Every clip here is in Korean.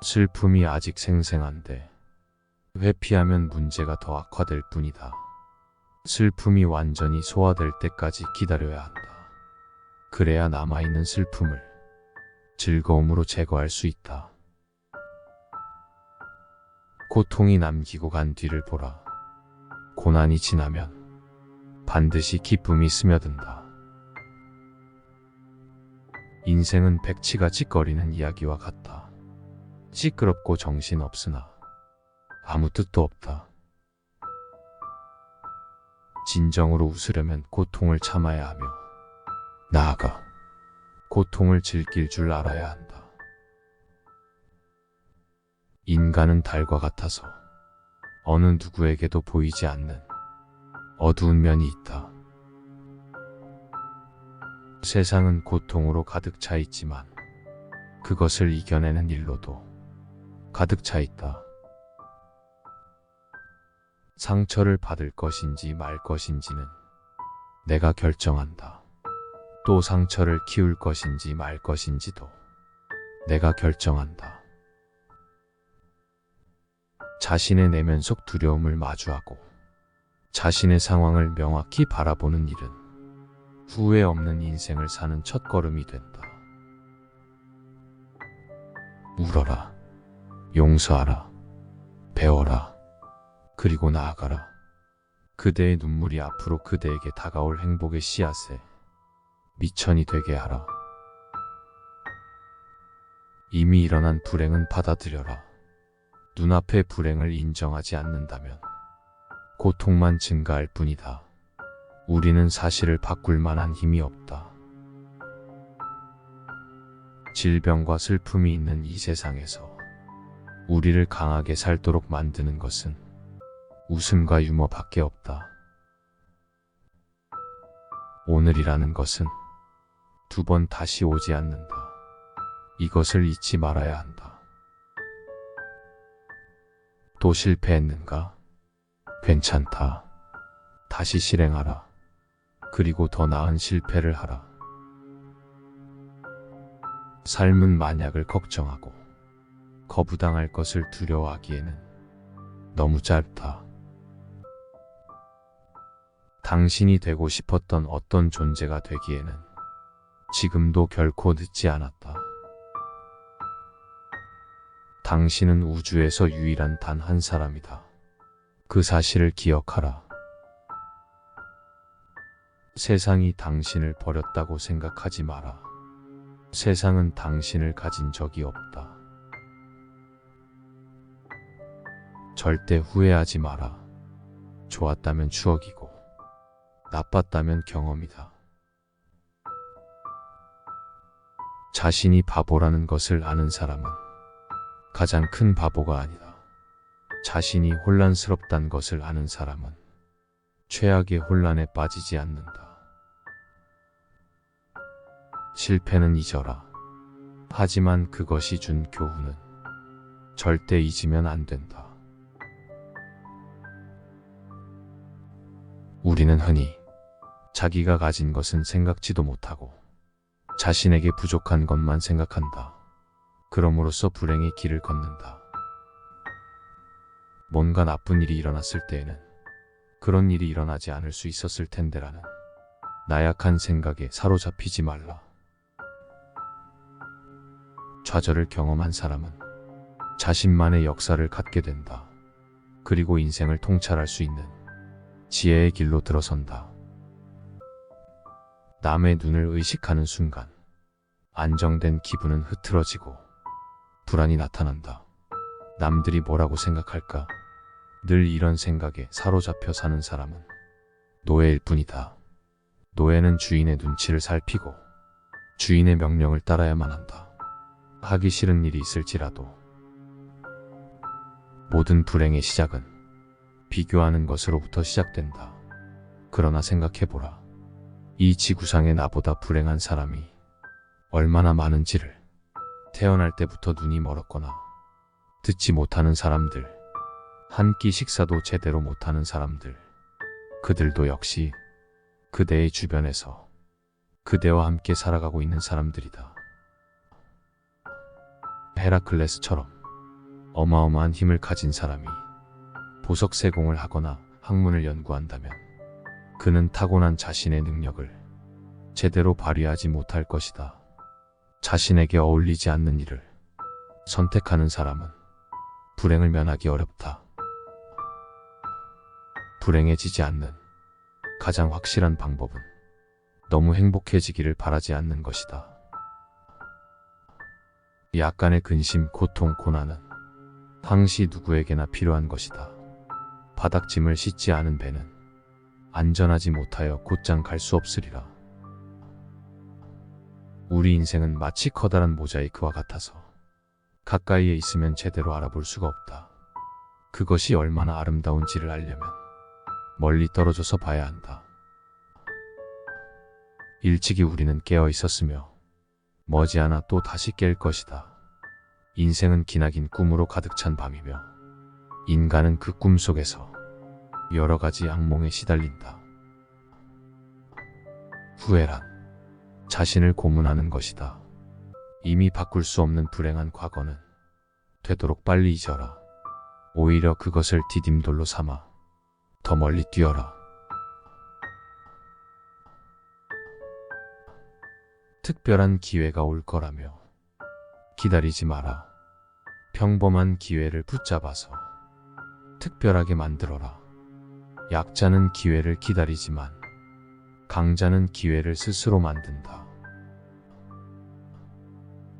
슬픔이 아직 생생한데 회피하면 문제가 더 악화될 뿐이다. 슬픔이 완전히 소화될 때까지 기다려야 한다. 그래야 남아있는 슬픔을 즐거움으로 제거할 수 있다. 고통이 남기고 간 뒤를 보라. 고난이 지나면 반드시 기쁨이 스며든다. 인생은 백치가 찌꺼리는 이야기와 같다. 시끄럽고 정신없으나 아무 뜻도 없다. 진정으로 웃으려면 고통을 참아야 하며 나아가 고통을 즐길 줄 알아야 한다. 인간은 달과 같아서 어느 누구에게도 보이지 않는 어두운 면이 있다. 세상은 고통으로 가득 차 있지만 그것을 이겨내는 일로도 가득 차 있다. 상처를 받을 것인지 말 것인지는 내가 결정한다. 또 상처를 키울 것인지 말 것인지도 내가 결정한다. 자신의 내면 속 두려움을 마주하고 자신의 상황을 명확히 바라보는 일은 후회 없는 인생을 사는 첫걸음이 된다. 울어라, 용서하라, 배워라, 그리고 나아가라. 그대의 눈물이 앞으로 그대에게 다가올 행복의 씨앗에 미천이 되게 하라. 이미 일어난 불행은 받아들여라. 눈앞의 불행을 인정하지 않는다면 고통만 증가할 뿐이다. 우리는 사실을 바꿀 만한 힘이 없다. 질병과 슬픔이 있는 이 세상에서 우리를 강하게 살도록 만드는 것은 웃음과 유머밖에 없다. 오늘이라는 것은 두 번 다시 오지 않는다. 이것을 잊지 말아야 한다. 또 실패했는가? 괜찮다. 다시 실행하라. 그리고 더 나은 실패를 하라. 삶은 만약을 걱정하고 거부당할 것을 두려워하기에는 너무 짧다. 당신이 되고 싶었던 어떤 존재가 되기에는 지금도 결코 늦지 않았다. 당신은 우주에서 유일한 단 한 사람이다. 그 사실을 기억하라. 세상이 당신을 버렸다고 생각하지 마라. 세상은 당신을 가진 적이 없다. 절대 후회하지 마라. 좋았다면 추억이고 나빴다면 경험이다. 자신이 바보라는 것을 아는 사람은 가장 큰 바보가 아니다. 자신이 혼란스럽단 것을 아는 사람은 최악의 혼란에 빠지지 않는다. 실패는 잊어라. 하지만 그것이 준 교훈은 절대 잊으면 안 된다. 우리는 흔히 자기가 가진 것은 생각지도 못하고 자신에게 부족한 것만 생각한다. 그럼으로써 불행의 길을 걷는다. 뭔가 나쁜 일이 일어났을 때에는 그런 일이 일어나지 않을 수 있었을 텐데라는 나약한 생각에 사로잡히지 말라. 좌절을 경험한 사람은 자신만의 역사를 갖게 된다. 그리고 인생을 통찰할 수 있는 지혜의 길로 들어선다. 남의 눈을 의식하는 순간 안정된 기분은 흐트러지고 불안이 나타난다. 남들이 뭐라고 생각할까? 늘 이런 생각에 사로잡혀 사는 사람은 노예일 뿐이다. 노예는 주인의 눈치를 살피고 주인의 명령을 따라야만 한다. 하기 싫은 일이 있을지라도. 모든 불행의 시작은 비교하는 것으로부터 시작된다. 그러나 생각해보라. 이 지구상에 나보다 불행한 사람이 얼마나 많은지를. 태어날 때부터 눈이 멀었거나 듣지 못하는 사람들, 한 끼 식사도 제대로 못하는 사람들, 그들도 역시 그대의 주변에서 그대와 함께 살아가고 있는 사람들이다. 헤라클레스처럼 어마어마한 힘을 가진 사람이 보석 세공을 하거나 학문을 연구한다면 그는 타고난 자신의 능력을 제대로 발휘하지 못할 것이다. 자신에게 어울리지 않는 일을 선택하는 사람은 불행을 면하기 어렵다. 불행해지지 않는 가장 확실한 방법은 너무 행복해지기를 바라지 않는 것이다. 약간의 근심, 고통, 고난은 항시 누구에게나 필요한 것이다. 바닥짐을 싣지 않은 배는 안전하지 못하여 곧장 갈 수 없으리라. 우리 인생은 마치 커다란 모자이크와 같아서 가까이에 있으면 제대로 알아볼 수가 없다. 그것이 얼마나 아름다운지를 알려면 멀리 떨어져서 봐야 한다. 일찍이 우리는 깨어 있었으며 머지않아 또 다시 깰 것이다. 인생은 기나긴 꿈으로 가득 찬 밤이며 인간은 그 꿈 속에서 여러 가지 악몽에 시달린다. 후회란 자신을 고문하는 것이다. 이미 바꿀 수 없는 불행한 과거는 되도록 빨리 잊어라. 오히려 그것을 디딤돌로 삼아 더 멀리 뛰어라. 특별한 기회가 올 거라며 기다리지 마라. 평범한 기회를 붙잡아서 특별하게 만들어라. 약자는 기회를 기다리지만 강자는 기회를 스스로 만든다.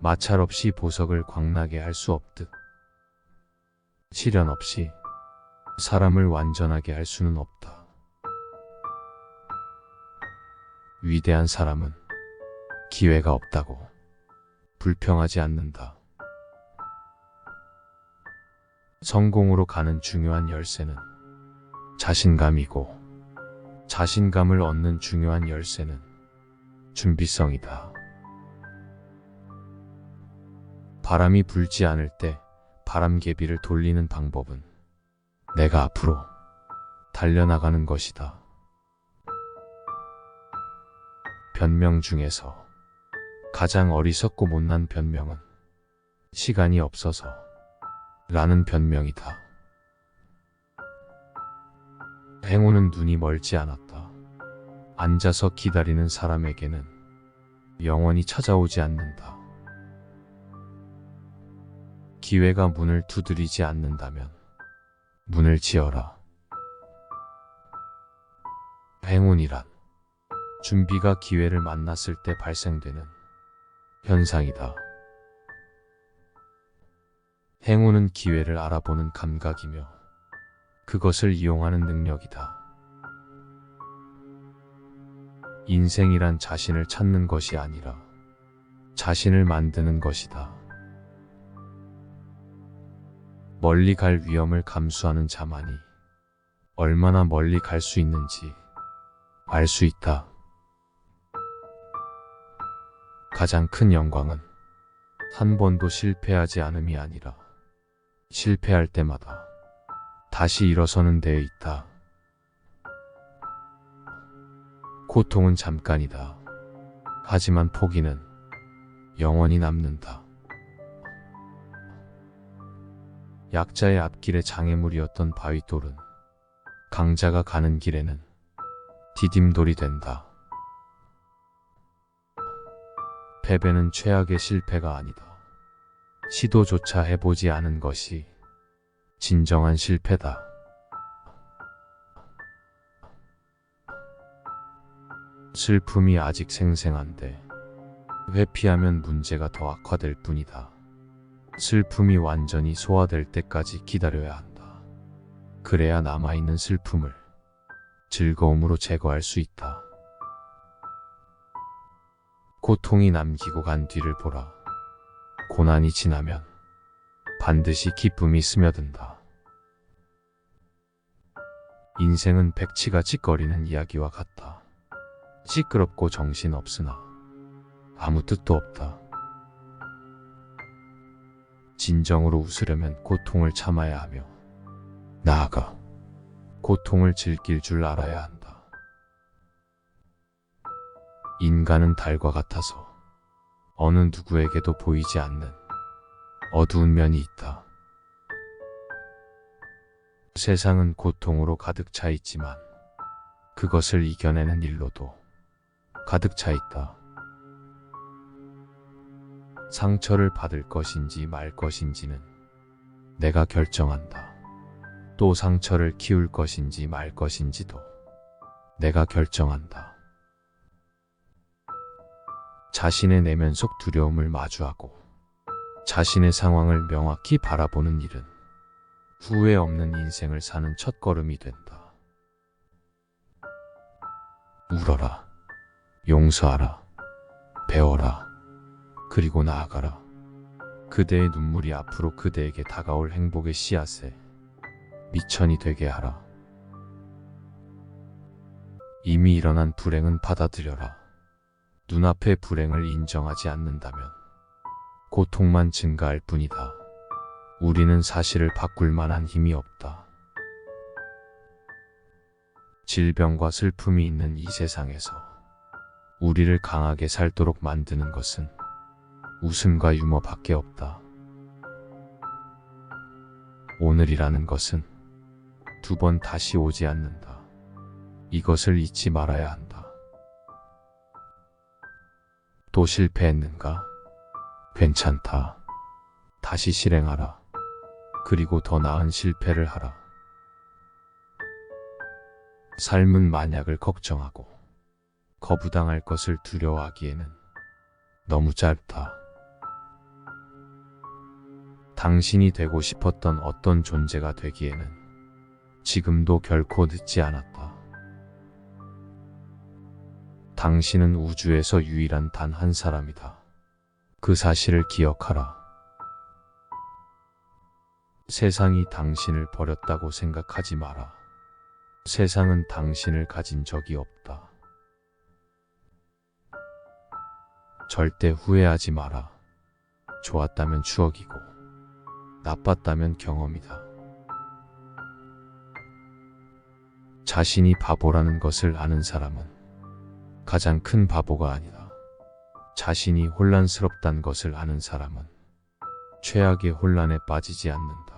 마찰 없이 보석을 광나게 할 수 없듯 시련 없이 사람을 완전하게 할 수는 없다. 위대한 사람은 기회가 없다고 불평하지 않는다. 성공으로 가는 중요한 열쇠는 자신감이고 자신감을 얻는 중요한 열쇠는 준비성이다. 바람이 불지 않을 때 바람개비를 돌리는 방법은 내가 앞으로 달려나가는 것이다. 변명 중에서 가장 어리석고 못난 변명은 시간이 없어서 라는 변명이다. 행운은 눈이 멀지 않았다. 앉아서 기다리는 사람에게는 영원히 찾아오지 않는다. 기회가 문을 두드리지 않는다면 문을 지어라. 행운이란 준비가 기회를 만났을 때 발생되는 현상이다. 행운은 기회를 알아보는 감각이며 그것을 이용하는 능력이다. 인생이란 자신을 찾는 것이 아니라 자신을 만드는 것이다. 멀리 갈 위험을 감수하는 자만이 얼마나 멀리 갈 수 있는지 알 수 있다. 가장 큰 영광은 한 번도 실패하지 않음이 아니라 실패할 때마다 다시 일어서는 데에 있다. 고통은 잠깐이다. 하지만 포기는 영원히 남는다. 약자의 앞길에 장애물이었던 바위돌은 강자가 가는 길에는 디딤돌이 된다. 패배는 최악의 실패가 아니다. 시도조차 해보지 않은 것이 진정한 실패다. 슬픔이 아직 생생한데 회피하면 문제가 더 악화될 뿐이다. 슬픔이 완전히 소화될 때까지 기다려야 한다. 그래야 남아있는 슬픔을 즐거움으로 제거할 수 있다. 고통이 남기고 간 뒤를 보라. 고난이 지나면 반드시 기쁨이 스며든다. 인생은 백치가 찌꺼리는 이야기와 같다. 시끄럽고 정신없으나 아무 뜻도 없다. 진정으로 웃으려면 고통을 참아야 하며 나아가 고통을 즐길 줄 알아야 한다. 인간은 달과 같아서 어느 누구에게도 보이지 않는 어두운 면이 있다. 세상은 고통으로 가득 차 있지만 그것을 이겨내는 일로도 가득 차 있다. 상처를 받을 것인지 말 것인지는 내가 결정한다. 또 상처를 키울 것인지 말 것인지도 내가 결정한다. 자신의 내면 속 두려움을 마주하고 자신의 상황을 명확히 바라보는 일은 후회 없는 인생을 사는 첫걸음이 된다. 울어라. 용서하라. 배워라. 그리고 나아가라. 그대의 눈물이 앞으로 그대에게 다가올 행복의 씨앗에 미천이 되게 하라. 이미 일어난 불행은 받아들여라. 눈앞의 불행을 인정하지 않는다면 고통만 증가할 뿐이다. 우리는 사실을 바꿀 만한 힘이 없다. 질병과 슬픔이 있는 이 세상에서 우리를 강하게 살도록 만드는 것은 웃음과 유머밖에 없다. 오늘이라는 것은 두 번 다시 오지 않는다. 이것을 잊지 말아야 한다. 또 실패했는가? 괜찮다. 다시 실행하라. 그리고 더 나은 실패를 하라. 삶은 만약을 걱정하고 거부당할 것을 두려워하기에는 너무 짧다. 당신이 되고 싶었던 어떤 존재가 되기에는 지금도 결코 늦지 않았다. 당신은 우주에서 유일한 단 한 사람이다. 그 사실을 기억하라. 세상이 당신을 버렸다고 생각하지 마라. 세상은 당신을 가진 적이 없다. 절대 후회하지 마라. 좋았다면 추억이고 나빴다면 경험이다. 자신이 바보라는 것을 아는 사람은 가장 큰 바보가 아니다. 자신이 혼란스럽단 것을 아는 사람은 최악의 혼란에 빠지지 않는다.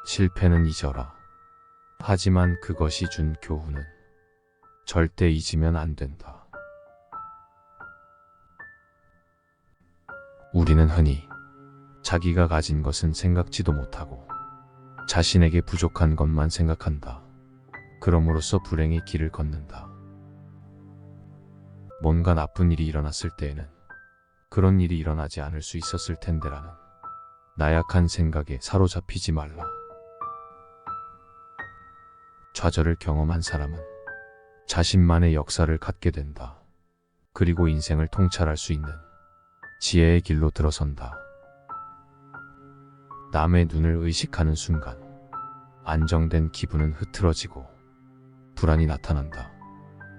실패는 잊어라. 하지만 그것이 준 교훈은 절대 잊으면 안 된다. 우리는 흔히 자기가 가진 것은 생각지도 못하고 자신에게 부족한 것만 생각한다. 그럼으로써 불행의 길을 걷는다. 뭔가 나쁜 일이 일어났을 때에는 그런 일이 일어나지 않을 수 있었을 텐데라는 나약한 생각에 사로잡히지 말라. 좌절을 경험한 사람은 자신만의 역사를 갖게 된다. 그리고 인생을 통찰할 수 있는 지혜의 길로 들어선다. 남의 눈을 의식하는 순간 안정된 기분은 흐트러지고 불안이 나타난다.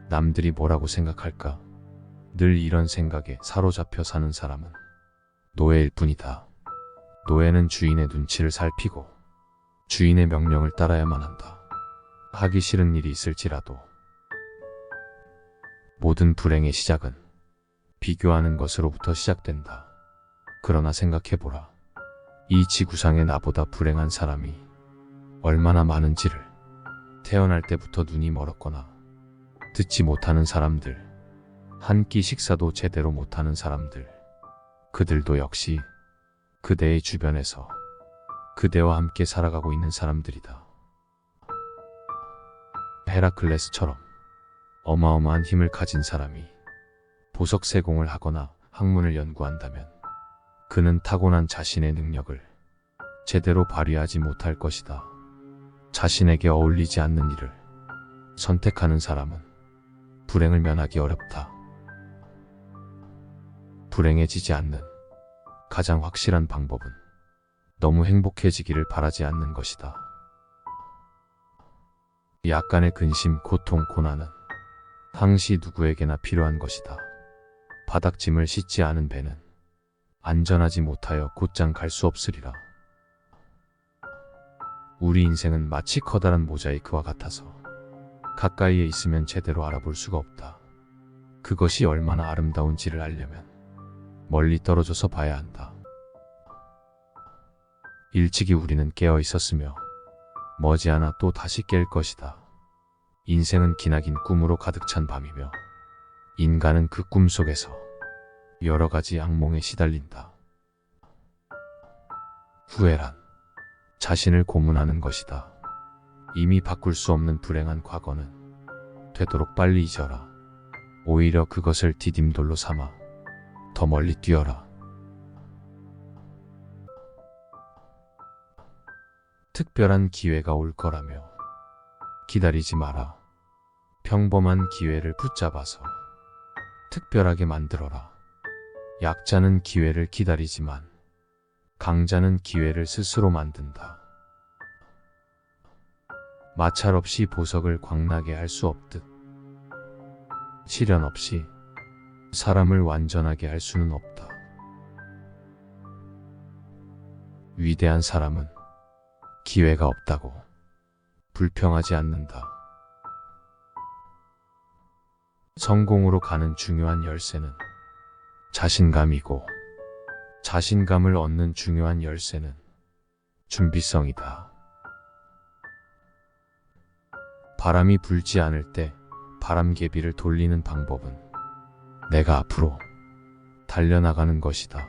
남들이 뭐라고 생각할까? 늘 이런 생각에 사로잡혀 사는 사람은 노예일 뿐이다. 노예는 주인의 눈치를 살피고 주인의 명령을 따라야만 한다. 하기 싫은 일이 있을지라도. 모든 불행의 시작은 비교하는 것으로부터 시작된다. 그러나 생각해보라. 이 지구상에 나보다 불행한 사람이 얼마나 많은지를. 태어날 때부터 눈이 멀었거나 듣지 못하는 사람들, 한 끼 식사도 제대로 못하는 사람들, 그들도 역시 그대의 주변에서 그대와 함께 살아가고 있는 사람들이다. 헤라클레스처럼 어마어마한 힘을 가진 사람이 보석 세공을 하거나 학문을 연구한다면 그는 타고난 자신의 능력을 제대로 발휘하지 못할 것이다. 자신에게 어울리지 않는 일을 선택하는 사람은 불행을 면하기 어렵다. 불행해지지 않는 가장 확실한 방법은 너무 행복해지기를 바라지 않는 것이다. 약간의 근심, 고통, 고난은 항시 누구에게나 필요한 것이다. 바닥짐을 싣지 않은 배는 안전하지 못하여 곧장 갈 수 없으리라. 우리 인생은 마치 커다란 모자이크와 같아서 가까이에 있으면 제대로 알아볼 수가 없다. 그것이 얼마나 아름다운지를 알려면 멀리 떨어져서 봐야 한다. 일찍이 우리는 깨어 있었으며 머지않아 또 다시 깰 것이다. 인생은 기나긴 꿈으로 가득 찬 밤이며 인간은 그 꿈 속에서 여러 가지 악몽에 시달린다. 후회란 자신을 고문하는 것이다. 이미 바꿀 수 없는 불행한 과거는 되도록 빨리 잊어라. 오히려 그것을 디딤돌로 삼아 더 멀리 뛰어라. 특별한 기회가 올 거라며 기다리지 마라. 평범한 기회를 붙잡아서 특별하게 만들어라. 약자는 기회를 기다리지만 강자는 기회를 스스로 만든다. 마찰 없이 보석을 광나게 할 수 없듯 시련 없이 사람을 완전하게 할 수는 없다. 위대한 사람은 기회가 없다고 불평하지 않는다. 성공으로 가는 중요한 열쇠는 자신감이고 자신감을 얻는 중요한 열쇠는 준비성이다. 바람이 불지 않을 때 바람개비를 돌리는 방법은 내가 앞으로 달려나가는 것이다.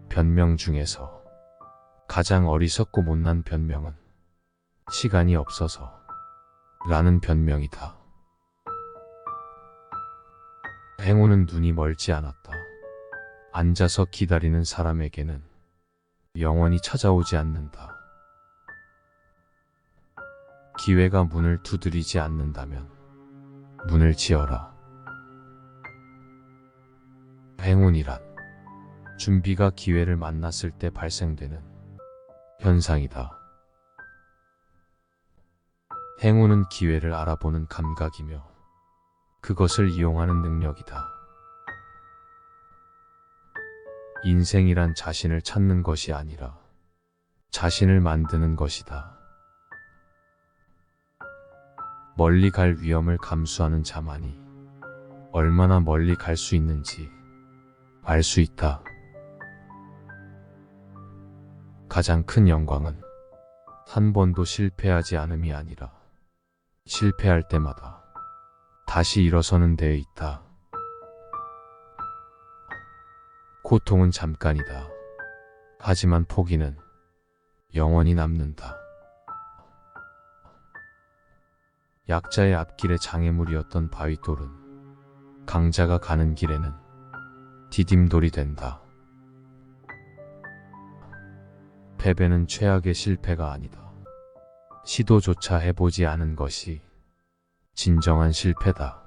변명 중에서 가장 어리석고 못난 변명은 시간이 없어서 라는 변명이다. 행운은 눈이 멀지 않았다. 앉아서 기다리는 사람에게는 영원히 찾아오지 않는다. 기회가 문을 두드리지 않는다면 문을 지어라. 행운이란 준비가 기회를 만났을 때 발생되는 현상이다. 행운은 기회를 알아보는 감각이며 그것을 이용하는 능력이다. 인생이란 자신을 찾는 것이 아니라 자신을 만드는 것이다. 멀리 갈 위험을 감수하는 자만이 얼마나 멀리 갈 수 있는지 알 수 있다. 가장 큰 영광은 한 번도 실패하지 않음이 아니라 실패할 때마다 다시 일어서는 데에 있다. 고통은 잠깐이다. 하지만 포기는 영원히 남는다. 약자의 앞길에 장애물이었던 바위돌은 강자가 가는 길에는 디딤돌이 된다. 패배는 최악의 실패가 아니다. 시도조차 해보지 않은 것이 진정한 실패다.